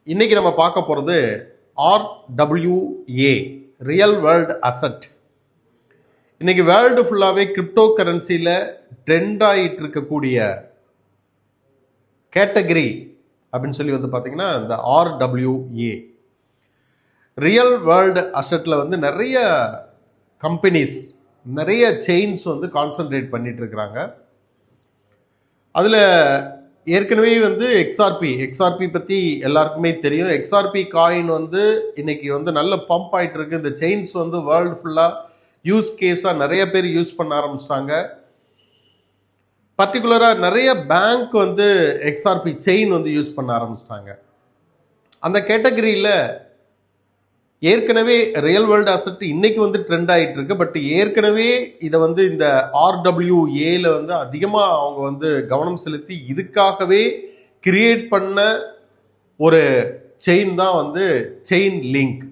இன்னைக்கு நம்ம பார்க்க போகிறது RWA, ரியல் வேர்ல்டு அசட். இன்னைக்கு வேர்ல்டு ஃபுல்லாகவே கிரிப்டோ கரன்சியில் ட்ரெண்ட் ஆகிட்டு இருக்கக்கூடிய கேட்டகரி அப்படின்னு சொல்லி பார்த்தீங்கன்னா இந்த RWA, ரியல் வேர்ல்டு அசட்டில் நிறைய கம்பெனிஸ், நிறைய செயின்ஸ் கான்சன்ட்ரேட் பண்ணிட்டு இருக்கிறாங்க. அதில் ஏற்கனவே எக்ஸ்ஆர்பி பற்றி எல்லாருக்குமே தெரியும். எக்ஸ்ஆர்பி காயின் இன்னைக்கு நல்ல பம்ப் ஆகிட்டு இருக்கு. இந்த செயின்ஸ் வேர்ல்டு ஃபுல்லாக யூஸ் கேஸாக நிறைய பேர் யூஸ் பண்ண ஆரம்பிச்சிட்டாங்க. பர்டிகுலராக நிறைய பேங்க் எக்ஸ்ஆர்பி செயின் யூஸ் பண்ண ஆரம்பிச்சிட்டாங்க. அந்த கேட்டகரியில் ஏற்கனவே ரியல் வேர்ல்டு அசட் இன்னைக்கு ட்ரெண்ட் ஆகிட்டு இருக்கு. பட் ஏற்கனவே இதை இந்த RWAல அதிகமாக அவங்க கவனம் செலுத்தி இதுக்காகவே கிரியேட் பண்ண ஒரு செயின் தான் செயின் லிங்க்.